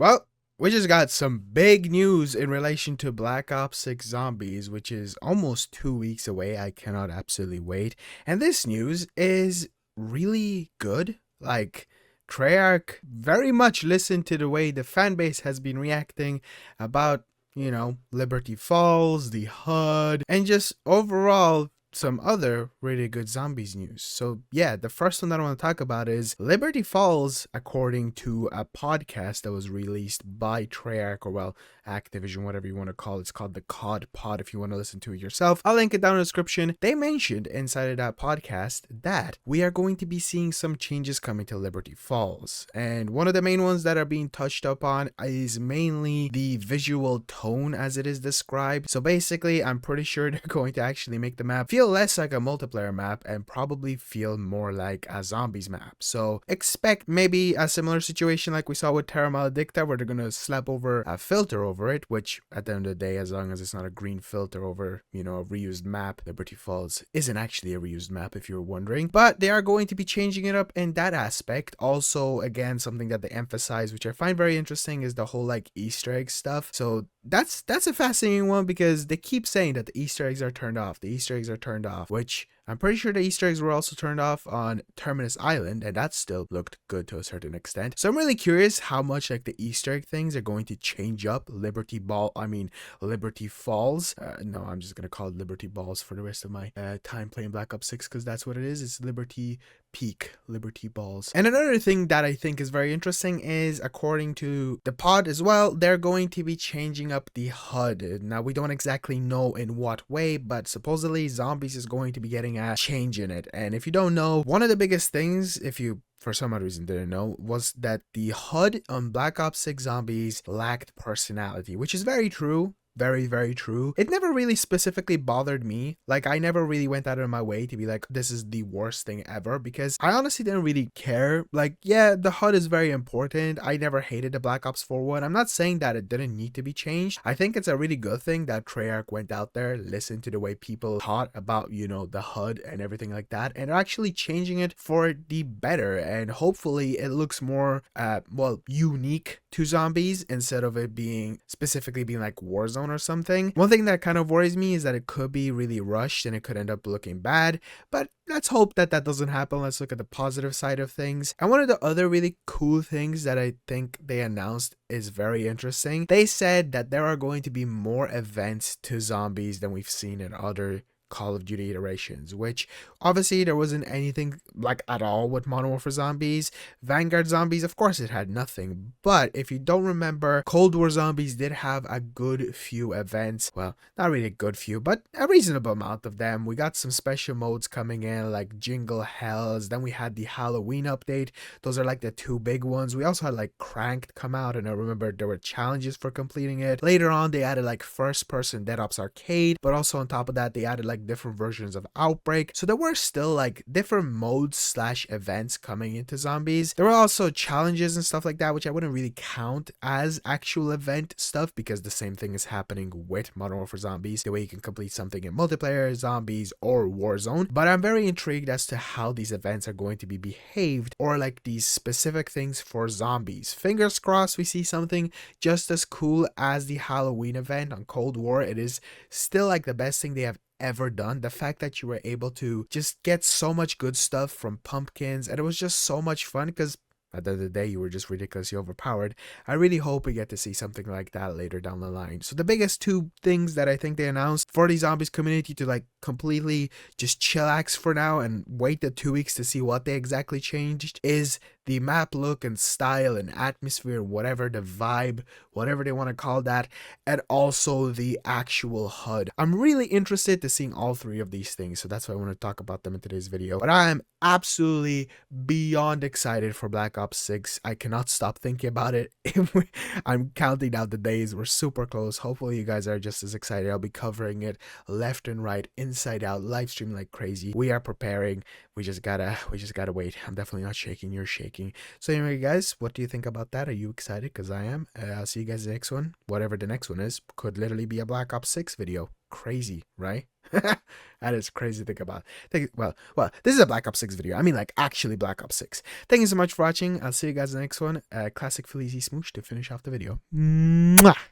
Well, we just got some big news in relation to Black Ops 6 Zombies, which is almost 2 weeks away. I cannot absolutely wait. And this news is really good. Like, Treyarch very much listened to the way the fan base has been reacting about, Liberty Falls, the HUD, and just overall some other really good zombies news. So yeah, the first one that I want to talk about is Liberty Falls, according to a podcast that was released by Treyarch, or well, Activision, whatever you want to call it. It's called the COD Pod if you want to listen to it yourself. I'll link it down in the description. They mentioned inside of that podcast that we are going to be seeing some changes coming to Liberty Falls. And one of the main ones that are being touched upon is mainly the visual tone as it is described. So basically, I'm pretty sure they're going to actually make the map feel less like a multiplayer map and probably feel more like a zombies map. So expect maybe a similar situation like we saw with Terra Maledicta, where they're going to slap over a filter over it, which at the end of the day, as long as it's not a green filter over, a reused map, Liberty Falls isn't actually a reused map if you're wondering. But they are going to be changing it up in that aspect. Also, again, something that they emphasize, which I find very interesting, is the whole like Easter egg stuff. So that's a fascinating one because they keep saying that the Easter eggs are turned off. The Easter eggs are turned off, which I'm pretty sure the Easter eggs were also turned off on Terminus Island, and that still looked good to a certain extent. So I'm really curious how much like the Easter egg things are going to change up Liberty Falls. No, I'm just gonna call it Liberty Balls for the rest of my time playing Black Ops 6 because that's what it is. It's Liberty Peak, Liberty Balls. And another thing that I think is very interesting is, according to the pod as well, they're going to be changing up the HUD. Now, we don't exactly know in what way, but supposedly Zombies is going to be getting a change in it. And if you don't know, one of the biggest things, if you for some odd reason didn't know, was that the HUD on Black Ops 6 Zombies lacked personality, which is very true. Very, very true. It never really specifically bothered me. Like, I never really went out of my way to be like, this is the worst thing ever, because I honestly didn't really care. Like, yeah, the HUD is very important. I never hated the Black Ops 4 one. I'm not saying that it didn't need to be changed. I think it's a really good thing that Treyarch went out there, listened to the way people thought about, the HUD and everything like that, and are actually changing it for the better. And hopefully it looks more, unique to zombies instead of it being specifically being like Warzone or something. One thing that kind of worries me is that it could be really rushed and it could end up looking bad, but let's hope that that doesn't happen. Let's look at the positive side of things. And one of the other really cool things that I think they announced is very interesting. They said that there are going to be more events to zombies than we've seen in other Call of Duty iterations, which obviously there wasn't anything like at all with Modern Warfare Zombies. Vanguard Zombies, of course it had nothing, but if you don't remember, Cold War Zombies did have a good few events. Well, not really a good few, but a reasonable amount of them. We got some special modes coming in like Jingle Hells, then we had the Halloween update. Those are like the two big ones. We also had like Cranked come out, and I remember there were challenges for completing it. Later on they added like first person Dead Ops Arcade, but also on top of that they added like different versions of Outbreak. So there were still like different modes slash events coming into Zombies. There were also challenges and stuff like that, which I wouldn't really count as actual event stuff because the same thing is happening with Modern Warfare Zombies, the way you can complete something in multiplayer, Zombies, or Warzone. But I'm very intrigued as to how these events are going to be behaved, or like these specific things for Zombies. Fingers crossed we see something just as cool as the Halloween event on Cold War. It is still like the best thing they have ever done. The fact that you were able to just get so much good stuff from pumpkins, and it was just so much fun because at the end of the day, you were just ridiculously overpowered. I really hope we get to see something like that later down the line. So the biggest two things that I think they announced for the Zombies community to like completely just chillax for now and wait the 2 weeks to see what they exactly changed is the map look and style and atmosphere, whatever the vibe, whatever they want to call that, and also the actual HUD. I'm really interested to seeing all three of these things, so that's why I want to talk about them in today's video. But I am absolutely beyond excited for Black Ops 6. I cannot stop thinking about it. I'm counting down the days. We're super close. Hopefully you guys are just as excited. I'll be covering it left and right, inside out, live streaming like crazy. We are preparing. We just gotta wait. I'm definitely not shaking. You're shaking. making. So anyway, guys, what do you think about that? Are you excited? Because I am. I'll see you guys in the next one. Whatever the next one is, could literally be a Black Ops 6 video. Crazy, right? That is crazy to think about. Well, this is a Black Ops 6 video. I mean, like, actually Black Ops 6. Thank you so much for watching. I'll see you guys in the next one. Classic Philly Smooch to finish off the video. Mwah!